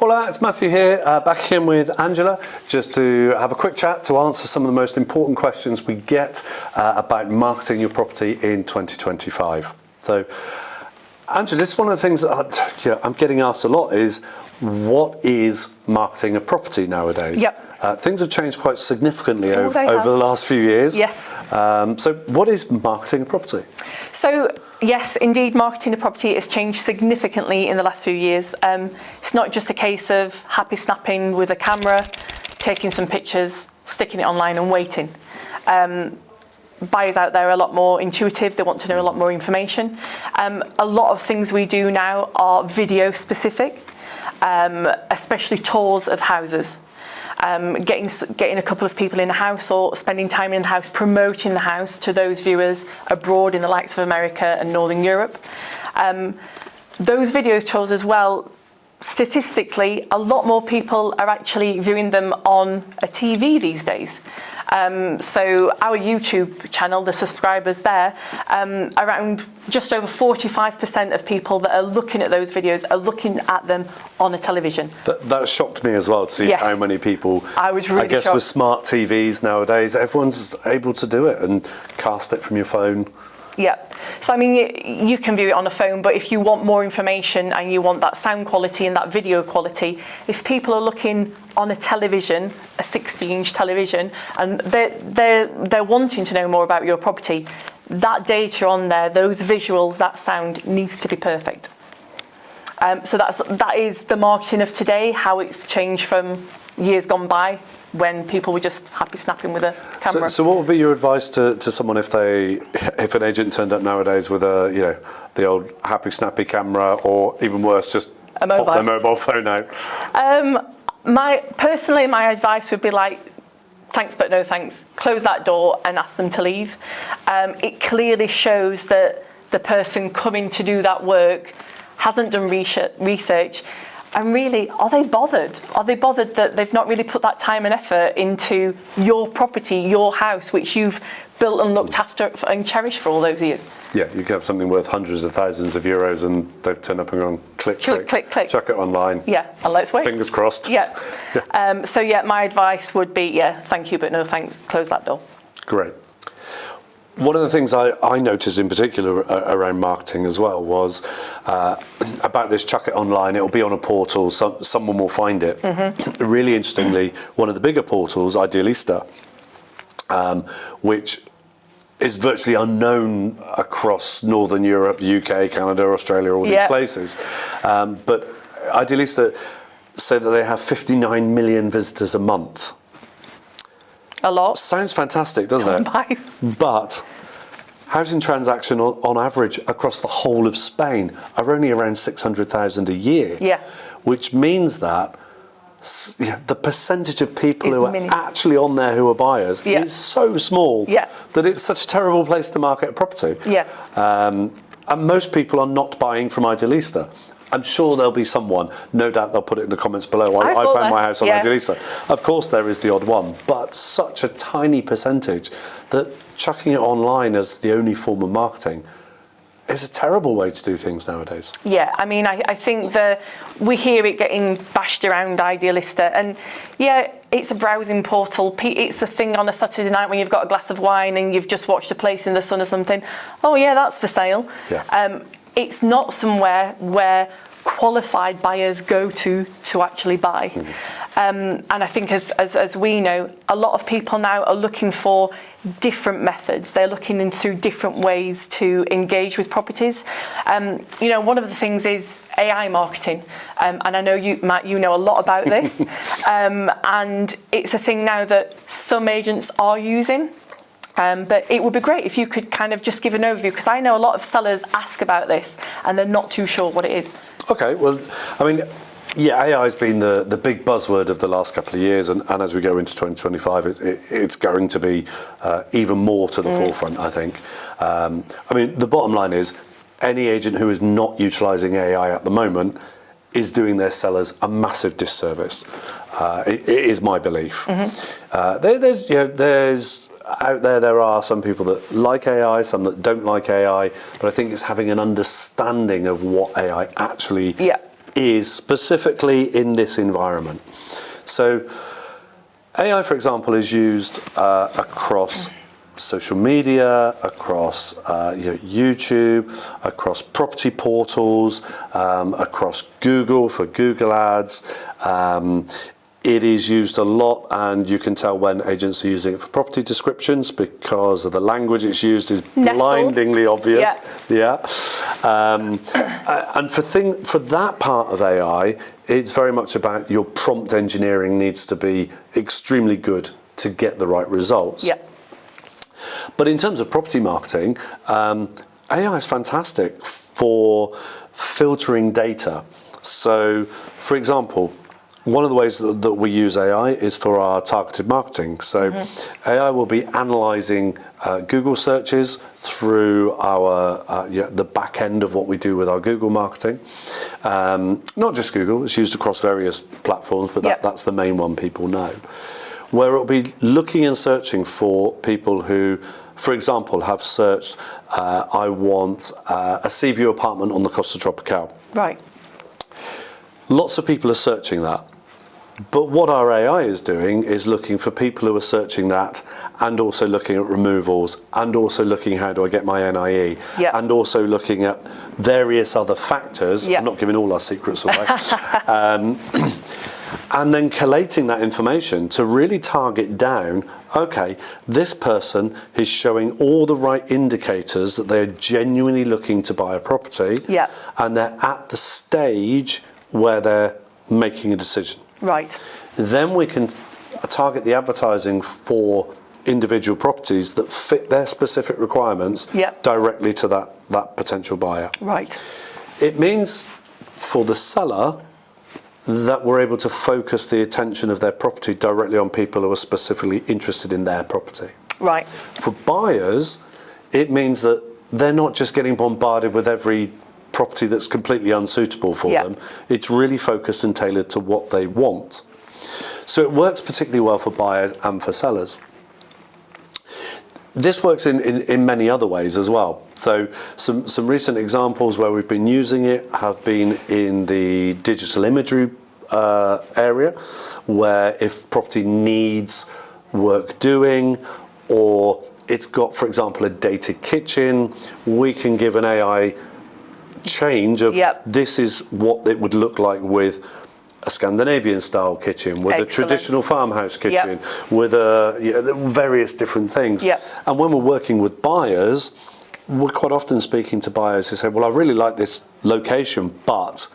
Hola, it's Matthew here, back again with Angela, just to have a quick chat to answer some of the most important questions we get about marketing your property in 2025. So, Angela, this is one of the things that I'm getting asked a lot is, what is marketing a property nowadays? Yep. Things have changed quite significantly over the last few years. Yes. So what is marketing a property? So, yes, indeed, marketing a property has changed significantly in the last few years. It's not just a case of happy snapping with a camera, taking some pictures, sticking it online and waiting. Buyers out there are a lot more intuitive. They want to know a lot more information. A lot of things we do now are video specific, especially tours of houses. Getting a couple of people in the house or spending time in the house, promoting the house to those viewers abroad in the likes of America and Northern Europe. Those video tours as well, statistically, a lot more people are actually viewing them on a TV these days. So our YouTube channel, the subscribers there, around just over 45% of people that are looking at those videos are looking at them on a television. That shocked me as well to see how many people. I was really guess shocked. With smart TVs nowadays, everyone's able to do it and cast it from your phone. Yeah. So, I mean, you can view it on a phone, but if you want more information and you want that sound quality and that video quality, if people are looking on a television, a 60-inch television, and they're wanting to know more about your property, that data on there, those visuals, that sound needs to be perfect. So that is the marketing of today, how it's changed from years gone by, when people were just happy snapping with a camera. So what would be your advice to someone if an agent turned up nowadays with the old happy snappy camera, or even worse, just pop their mobile phone out? Personally, my advice would be like, thanks but no thanks. Close that door and ask them to leave. It clearly shows that the person coming to do that work hasn't done research. And really, are they bothered? Are they bothered that they've not really put that time and effort into your property, your house, which you've built and looked after and cherished for all those years? Yeah, you could have something worth hundreds of thousands of euros and they've turned up and gone click, chuck it online. Yeah, and let's wait. Fingers crossed. Yeah. So my advice would be, thank you, but no thanks. Close that door. Great. One of the things I noticed in particular around marketing as well was about this chuck it online. It'll be on a portal. Someone will find it. Mm-hmm. Really interestingly, one of the bigger portals, Idealista, which is virtually unknown across Northern Europe, UK, Canada, Australia, all these places. But Idealista said that they have 59 million visitors a month. A lot. Sounds fantastic, doesn't it? But housing transaction on average across the whole of Spain are only around 600,000 a year. Yeah. Which means that the percentage of people who are actually on there who are buyers is so small that it's such a terrible place to market a property. Yeah. And most people are not buying from Idealista. I'm sure there'll be someone, no doubt they'll put it in the comments below. I found my house on Idealista. Of course there is the odd one, but such a tiny percentage that chucking it online as the only form of marketing is a terrible way to do things nowadays. Yeah, I mean, I think we hear it getting bashed around Idealista, and it's a browsing portal. It's the thing on a Saturday night when you've got a glass of wine and you've just watched a place in the sun or something. Oh yeah, that's for sale. Yeah. It's not somewhere where qualified buyers go to actually buy. Mm-hmm. And I think as we know, a lot of people now are looking for different methods. They're looking through different ways to engage with properties. One of the things is AI marketing. And I know you, Matt, you know a lot about this. And it's a thing now that some agents are using. But it would be great if you could kind of just give an overview, because I know a lot of sellers ask about this and they're not too sure what it is. Okay, well, I mean, AI has been the big buzzword of the last couple of years, and as we go into 2025, it's going to be even more to the forefront, I think. I mean, the bottom line is, any agent who is not utilising AI at the moment is doing their sellers a massive disservice. It is my belief. Mm-hmm. There's out there are some people that like AI, some that don't like AI, but I think it's having an understanding of what AI actually is specifically in this environment. So AI, for example, is used across social media, across YouTube, across property portals, across Google for Google Ads. It is used a lot, and you can tell when agents are using it for property descriptions because of the language it's used is blindingly obvious. Yeah. And for that part of AI, it's very much about your prompt engineering needs to be extremely good to get the right results. Yeah. But in terms of property marketing, AI is fantastic for filtering data. So, for example, one of the ways that we use AI is for our targeted marketing. So AI will be analysing Google searches through our the back end of what we do with our Google marketing. Not just Google, it's used across various platforms, but that's the main one people know. Where it'll be looking and searching for people who, for example, have searched, I want a sea view apartment on the Costa Tropical. Right. Lots of people are searching that. But what our AI is doing is looking for people who are searching that and also looking at removals and also looking how do I get my NIE and also looking at various other factors. I'm not giving all our secrets away. And then collating that information to really target down, okay, this person is showing all the right indicators that they're genuinely looking to buy a property and they're at the stage where they're making a decision. Right. Then we can target the advertising for individual properties that fit their specific requirements directly to that potential buyer. Right. It means for the seller that we're able to focus the attention of their property directly on people who are specifically interested in their property. Right. For buyers, it means that they're not just getting bombarded with every property that's completely unsuitable for them. It's really focused and tailored to what they want. So it works particularly well for buyers and for sellers. This works in many other ways as well. So some recent examples where we've been using it have been in the digital imagery area, where if property needs work doing or it's got, for example, a dated kitchen, we can give an AI change of this is what it would look like with a Scandinavian style kitchen, with a traditional farmhouse kitchen, with various different things. And when we're working with buyers, we're quite often speaking to buyers who say, well, I really like this location, but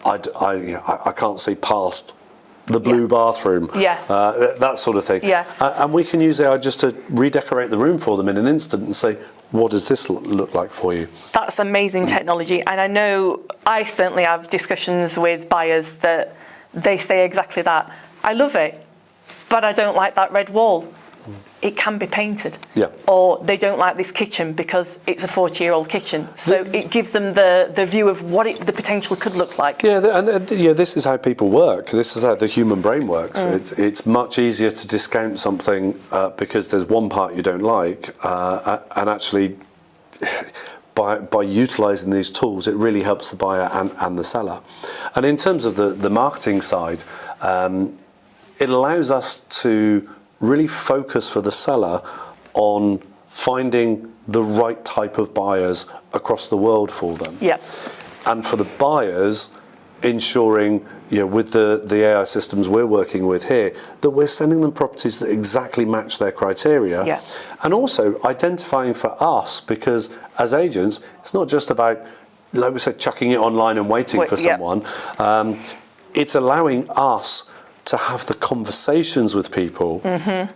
I can't see past the blue bathroom, that sort of thing. And we can use AI just to redecorate the room for them in an instant and say, what does this look like for you? That's amazing technology. And I know I certainly have discussions with buyers that they say exactly that. I love it, but I don't like that red wall. It can be painted. Or they don't like this kitchen because it's a 40-year-old kitchen. So it gives them the view of what the potential could look like. This is how people work. This is how the human brain works. It's much easier to discount something because there's one part you don't like, and actually by utilising these tools, it really helps the buyer and the seller. And in terms of the marketing side, it allows us to really focus for the seller on finding the right type of buyers across the world for them. And for the buyers, ensuring, with the AI systems we're working with here, that we're sending them properties that exactly match their criteria. And also identifying for us, because as agents, it's not just about, like we said, chucking it online and waiting for someone. It's allowing us to have the conversations with people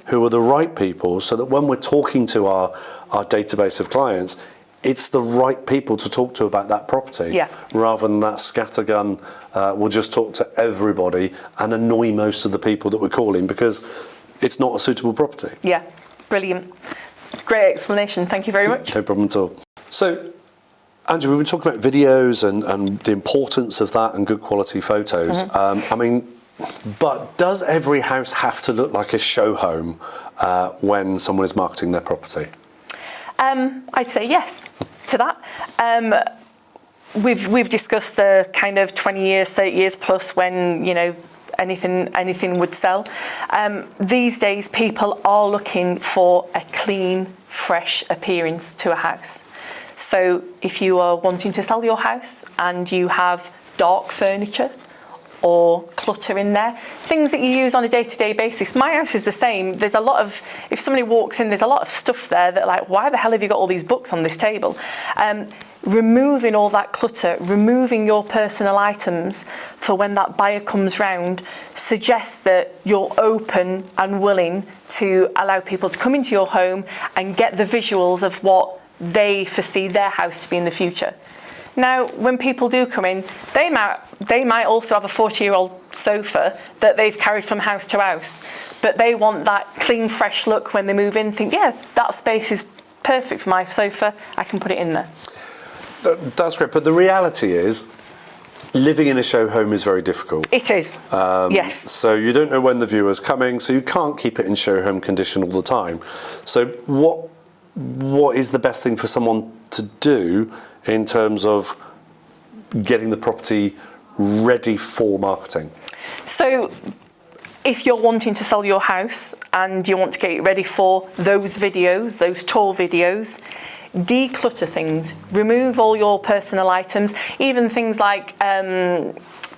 who are the right people, so that when we're talking to our database of clients, it's the right people to talk to about that property, rather than that scattergun, we'll just talk to everybody and annoy most of the people that we're calling because it's not a suitable property. Brilliant. Great explanation. Thank you very much. No problem at all. So, Andrew, we've been talking about videos and the importance of that and good quality photos. But does every house have to look like a show home when someone is marketing their property? I'd say yes to that. we've discussed the kind of 20 years, 30 years plus when, you know, anything would sell. These days, people are looking for a clean, fresh appearance to a house. So if you are wanting to sell your house and you have dark furniture or clutter in there, things that you use on a day-to-day basis. My house is the same. There's a lot of, if somebody walks in, there's a lot of stuff there that like, why the hell have you got all these books on this table? Removing all that clutter, removing your personal items for when that buyer comes round suggests that you're open and willing to allow people to come into your home and get the visuals of what they foresee their house to be in the future. Now, when people do come in, they might also have a 40-year-old sofa that they've carried from house to house, but they want that clean, fresh look when they move in, think, yeah, that space is perfect for my sofa, I can put it in there. That's great, but the reality is, living in a show home is very difficult. It is, yes. So you don't know when the viewer's coming, so you can't keep it in show home condition all the time. So what is the best thing for someone to do in terms of getting the property ready for marketing? So if you're wanting to sell your house and you want to get it ready for those videos, those tour videos, declutter things, remove all your personal items, even things like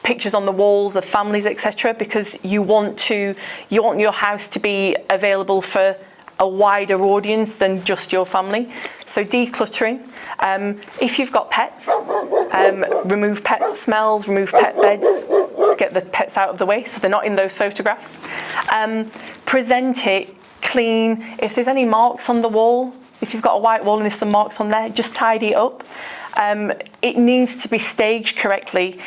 pictures on the walls of families, etc., because you want your house to be available for a wider audience than just your family. So decluttering. If you've got pets, remove pet smells, remove pet beds, get the pets out of the way so they're not in those photographs. Present it clean. If there's any marks on the wall, if you've got a white wall and there's some marks on there, just tidy it up. It needs to be staged correctly.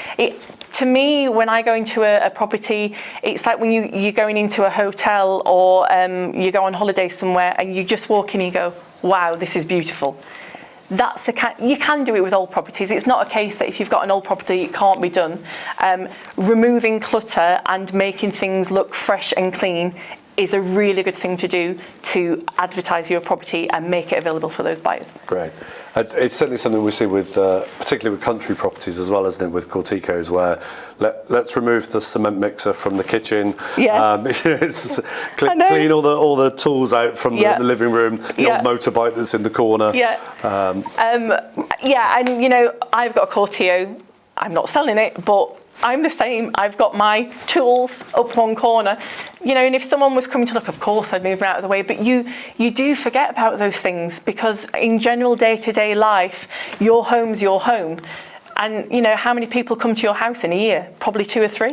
To me, when I go into a property, it's like when you're going into a hotel or you go on holiday somewhere and you just walk in and you go, wow, this is beautiful. You can do it with old properties. It's not a case that if you've got an old property, it can't be done. Removing clutter and making things look fresh and clean is a really good thing to do to advertise your property and make it available for those buyers. Great. It's certainly something we see with, particularly with country properties as well, isn't it, with Corticos, where let's remove the cement mixer from the kitchen. Yeah. Clean all the tools out from the living room, the old motorbike that's in the corner. Yeah. And you know, I've got a Cortio. I'm not selling it, but I'm the same. I've got my tools up one corner, you know, and if someone was coming to look, of course I'd move them out of the way, but you do forget about those things because in general day-to-day life, your home's your home. And, you know, how many people come to your house in a year? Probably 2 or 3.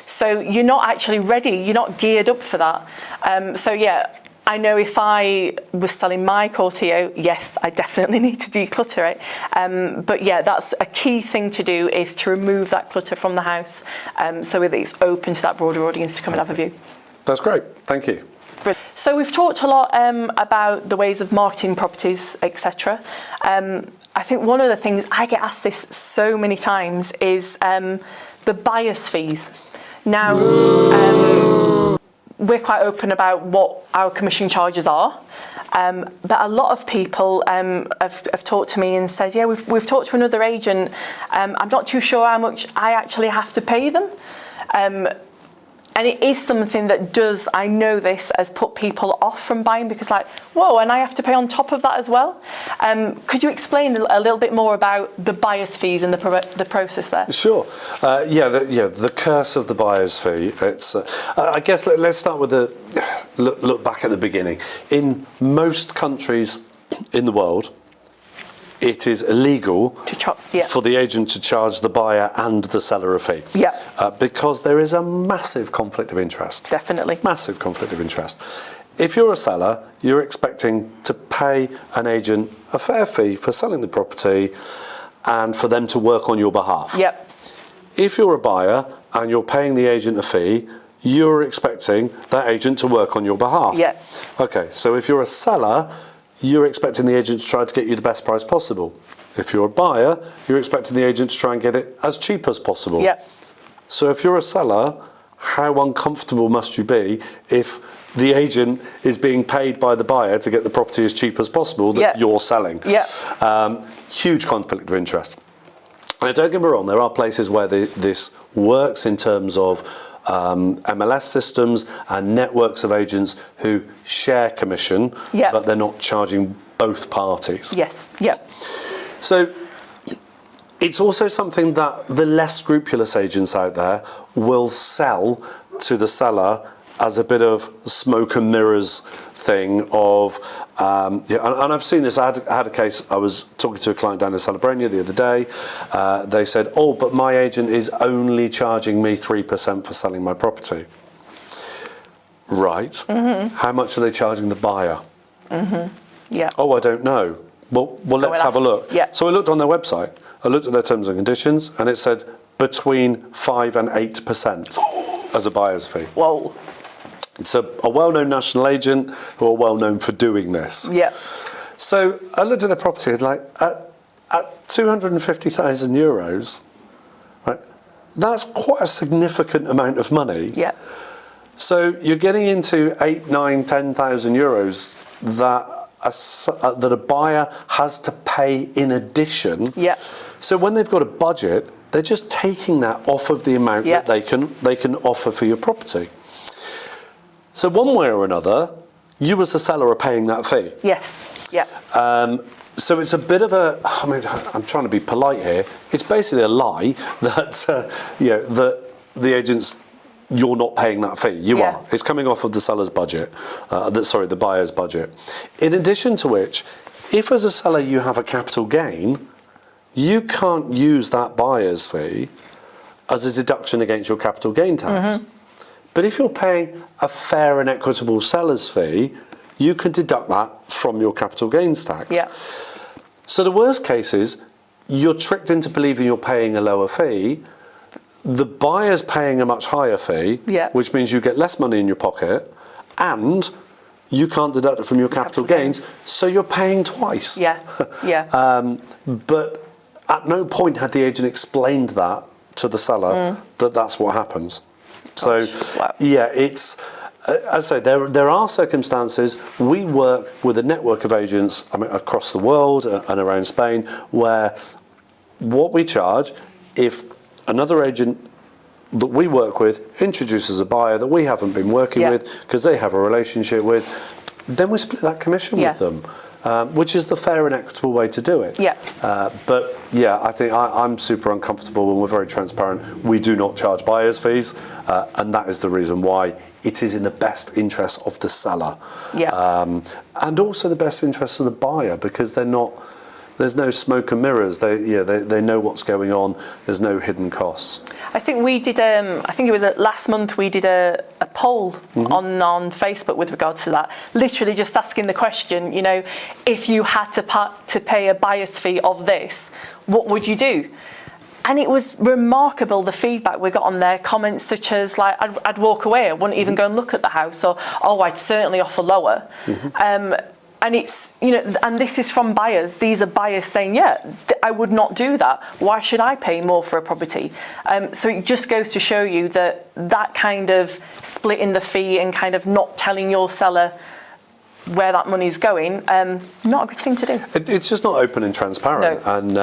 So you're not actually ready. You're not geared up for that. So, yeah, I know if I was selling my Cortio, yes, I definitely need to declutter it. But yeah, that's a key thing to do, is to remove that clutter from the house so that it's open to that broader audience to come and have a view. That's great. Thank you. So we've talked a lot about the ways of marketing properties, etc. I think one of the things, I get asked this so many times, is the buyer's fees. Now, we're quite open about what our commission charges are, but a lot of people have talked to me and said, yeah, we've talked to another agent, I'm not too sure how much I actually have to pay them. And it is something that does, I know this, has put people off from buying, because like, whoa, and I have to pay on top of that as well. Could you explain a little bit more about the buyer's fees and the process there? Sure. The curse of the buyer's fee. It's, I guess let's start with look back at the beginning. In most countries in the world, it is illegal for the agent to charge the buyer and the seller a fee. Yeah. Because there is a massive conflict of interest. Definitely. Massive conflict of interest. If you're a seller, you're expecting to pay an agent a fair fee for selling the property and for them to work on your behalf. Yep. If you're a buyer and you're paying the agent a fee, you're expecting that agent to work on your behalf. Yep. Okay, so if you're a seller, you're expecting the agent to try to get you the best price possible. If you're a buyer, you're expecting the agent to try and get it as cheap as possible. Yep. So if you're a seller, how uncomfortable must you be if the agent is being paid by the buyer to get the property as cheap as possible that you're selling? Yep. Huge conflict of interest. And don't get me wrong, there are places where this works in terms of MLS systems and networks of agents who share commission, but they're not charging both parties. Yes, yeah. So it's also something that the less scrupulous agents out there will sell to the seller as a bit of smoke and mirrors thing of, and I've seen this. I had a case. I was talking to a client down in Salobreña the other day. They said, "Oh, but my agent is only charging me 3% for selling my property." Right. Mm-hmm. How much are they charging the buyer? Mm-hmm. Yeah. Oh, I don't know. Well, let's have a look. Yeah. So I looked on their website. I looked at their terms and conditions, and it said between 5 and 8% as a buyer's fee. Whoa. It's a well-known national agent who are well-known for doing this. Yeah. So I looked at the property and at 250,000 euros, right? That's quite a significant amount of money. Yeah. So you're getting into 8, 9, 10,000 euros that a buyer has to pay in addition. Yeah. So when they've got a budget, they're just taking that off of the amount that they can offer for your property. So one way or another, you as the seller are paying that fee. Yes. Yeah. So it's a bit of I'm trying to be polite here. It's basically a lie that that the agents, you're not paying that fee. You are. It's coming off of the seller's budget. The buyer's budget. In addition to which, if as a seller you have a capital gain, you can't use that buyer's fee as a deduction against your capital gain tax. Mm-hmm. But if you're paying a fair and equitable seller's fee, you can deduct that from your capital gains tax. Yeah. So the worst case is you're tricked into believing you're paying a lower fee. The buyer's paying a much higher fee, which means you get less money in your pocket, and you can't deduct it from your capital gains, so you're paying twice. Yeah, yeah. But at no point had the agent explained that to the seller that that's what happens. So, it's, as I say, there are circumstances. We work with a network of agents across the world and around Spain where what we charge, if another agent that we work with introduces a buyer that we haven't been working with because they have a relationship with, then we split that commission with them. Which is the fair and equitable way to do it. Yeah. But I think I'm super uncomfortable and we're very transparent. We do not charge buyer's fees, and that is the reason why it is in the best interest of the seller. Yeah. And also the best interest of the buyer, because there's no smoke and mirrors. They know what's going on. There's no hidden costs. I think we did. I think it was last month. We did a poll on Facebook with regards to that. Literally just asking the question. If you had to pay a buyer's fee of this, what would you do? And it was remarkable, the feedback we got on there. Comments such as I'd walk away. I wouldn't even go and look at the house. Or I'd certainly offer lower. And it's, and this is from buyers. These are buyers saying, I would not do that. Why should I pay more for a property? So it just goes to show you that kind of splitting the fee and kind of not telling your seller where that money's going, not a good thing to do. It's just not open and transparent. No. And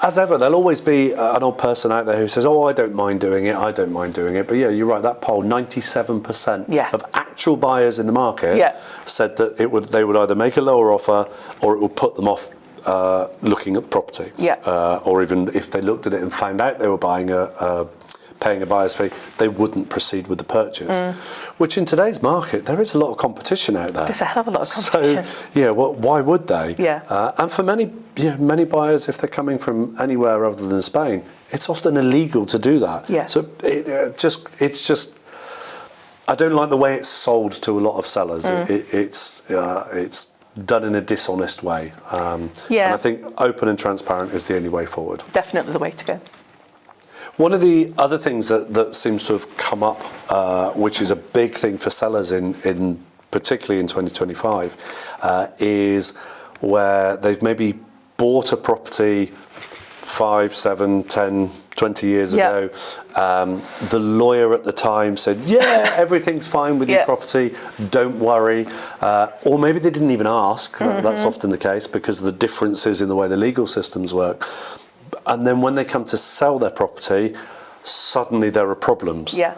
as ever, there'll always be an old person out there who says, I don't mind doing it, I don't mind doing it. But you're right, that poll, 97% of actual buyers in the market said that they would either make a lower offer or it would put them off looking at the property. Or even if they looked at it and found out they were paying a buyer's fee, they wouldn't proceed with the purchase. Which in today's market, there is a lot of competition out there. There's a hell of a lot of competition. So, why would they? And for many buyers, if they're coming from anywhere other than Spain, it's often illegal to do that. So it's just, I don't like the way it's sold to a lot of sellers. It's done in a dishonest way. And I think open and transparent is the only way forward. Definitely the way to go. One of the other things that seems to have come up, which is a big thing for sellers in particularly in 2025, is where they've maybe bought a property 5, 7, 10, 20 years ago. The lawyer at the time said, everything's fine with your property, don't worry. Or maybe they didn't even ask. That's often the case because of the differences in the way the legal systems work. And then when they come to sell their property, suddenly there are problems. Yeah.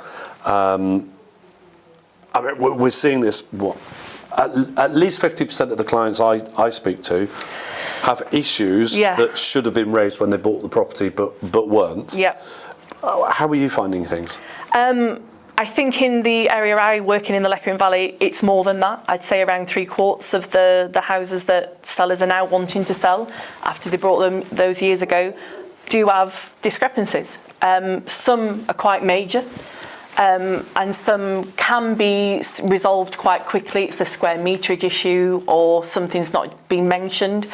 I mean, we're seeing this, at least 50% of the clients I speak to have issues that should have been raised when they bought the property but weren't. Yeah. How are you finding things? I think in the area I work in the Lecrin Valley, it's more than that. I'd say around 3/4 of the houses that sellers are now wanting to sell after they bought them those years ago do have discrepancies. Some are quite major, and some can be resolved quite quickly. It's a square meterage issue or something's not been mentioned.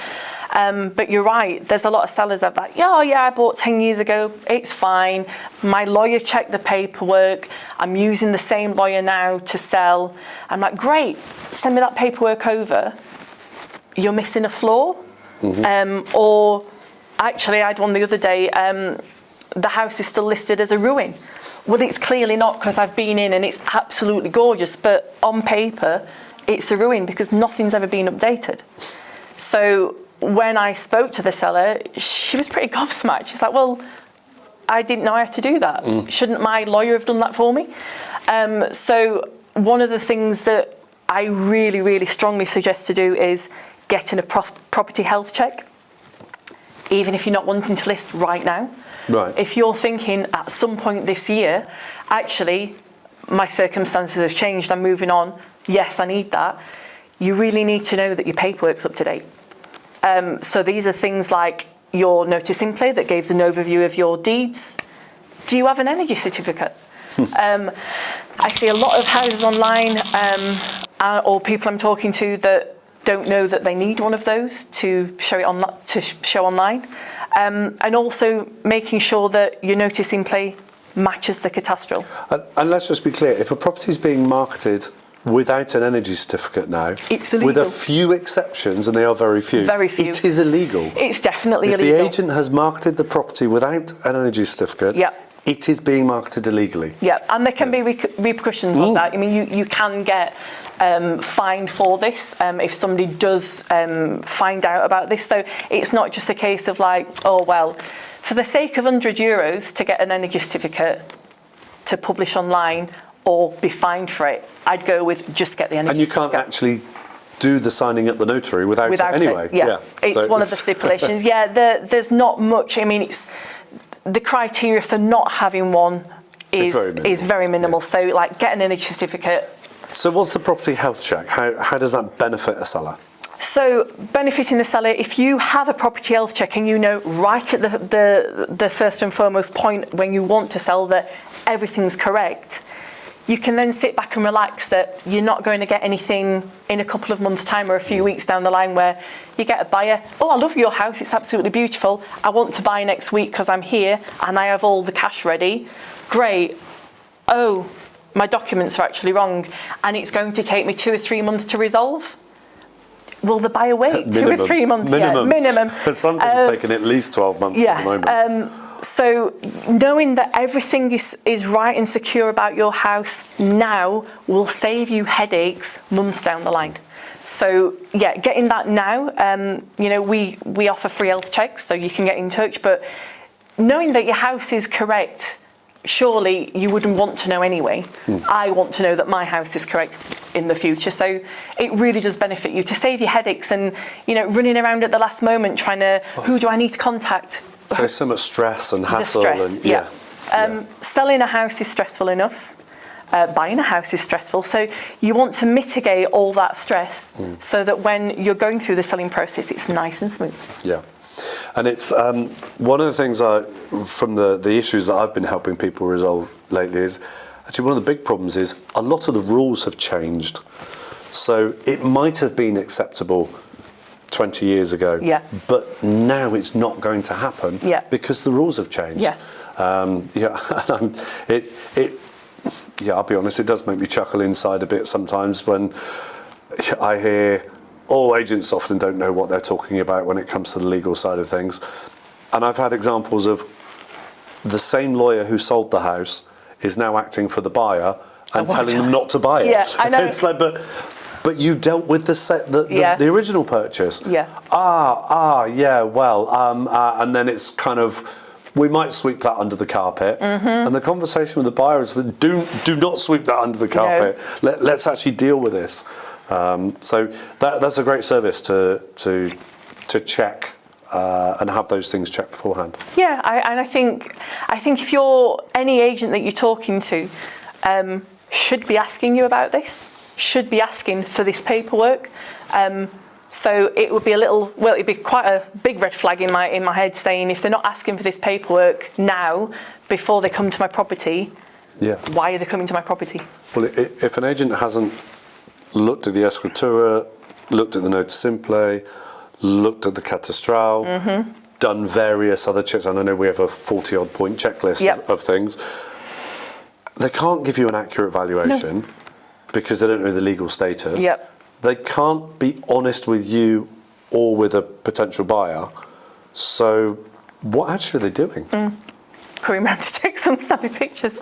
But you're right, there's a lot of sellers that are like, I bought 10 years ago, it's fine. My lawyer checked the paperwork. I'm using the same lawyer now to sell. I'm like, great, send me that paperwork over. You're missing a floor. Or actually, I had one the other day, the house is still listed as a ruin. Well, it's clearly not because I've been in and it's absolutely gorgeous, but on paper, it's a ruin because nothing's ever been updated. So when I spoke to the seller, she was pretty gobsmacked. She's like, well, I didn't know I had to do that. Shouldn't my lawyer have done that for me? So one of the things that I really, really strongly suggest to do is getting a property health check, even if you're not wanting to list right now. Right. If you're thinking at some point this year, actually, my circumstances have changed, I'm moving on, yes, I need that, you really need to know that your paperwork's up to date. So these are things like your notice in play that gives an overview of your deeds. Do you have an energy certificate? I see a lot of houses online or people I'm talking to that don't know that they need one of those to show online. And also making sure that your notice in play matches the cadastral. And let's just be clear, if a property is being marketed without an energy certificate now, it's illegal. With a few exceptions, and they are very few, it is illegal. It's definitely illegal. If the agent has marketed the property without an energy certificate, it is being marketed illegally. Yeah, and there can be repercussions on that. I mean, you can get fined for this if somebody does find out about this. So it's not just a case of like, oh, well, for the sake of €100 to get an energy certificate to publish online, or be fined for it, I'd go with just get the energy certificate. And you can't actually do the signing at the notary without it anyway. It's so one of the stipulations. There's not much. I mean, it's the criteria for not having one is very minimal. So, like, get an energy certificate. So, what's the property health check? How does that benefit a seller? So, benefiting the seller, if you have a property health check and you know right at the first and foremost point when you want to sell that everything's correct, you can then sit back and relax that you're not going to get anything in a couple of months' time or a few weeks down the line where you get a buyer, oh, I love your house, it's absolutely beautiful, I want to buy next week because I'm here and I have all the cash ready. Great. Oh, my documents are actually wrong and it's going to take me 2 or 3 months to resolve. Will the buyer wait minimum, 2 or 3 months? Minimum. Sometimes taking at least 12 months at the moment. So knowing that everything is right and secure about your house now will save you headaches months down the line. So getting that now, we offer free health checks, so you can get in touch. But knowing that your house is correct, surely you wouldn't want to know anyway. I want to know that my house is correct in the future. So it really does benefit you to save your headaches and running around at the last moment trying to who do I need to contact. So much stress and hassle. Selling a house is stressful enough. Buying a house is stressful. So you want to mitigate all that stress so that when you're going through the selling process, it's nice and smooth. Yeah. And it's one of the things from the issues that I've been helping people resolve lately is actually one of the big problems is a lot of the rules have changed. So it might have been acceptable 20 years ago, but now it's not going to happen because the rules have changed. I'll be honest, it does make me chuckle inside a bit sometimes when I hear, agents often don't know what they're talking about when it comes to the legal side of things. And I've had examples of the same lawyer who sold the house is now acting for the buyer and telling them not to buy it. Yeah, I know. It's like, but But you dealt with the original purchase. Yeah. Yeah. Well, and then it's kind of, we might sweep that under the carpet. And the conversation with the buyer is, do not sweep that under the carpet. No. Let's actually deal with this. So that's a great service to check and have those things checked beforehand. Yeah, and I think if you're any agent that you're talking to, should be asking you about this. Should be asking for this paperwork. So it would be it'd be quite a big red flag in my head, saying if they're not asking for this paperwork now, before they come to my property, why are they coming to my property? Well, if an agent hasn't looked at the escritura, looked at the notice simple, looked at the catastral, done various other checks, and I know we have a 40-odd point checklist of things, they can't give you an accurate valuation because they don't know the legal status. They can't be honest with you or with a potential buyer. So what actually are they doing? Coming round to take some snappy pictures.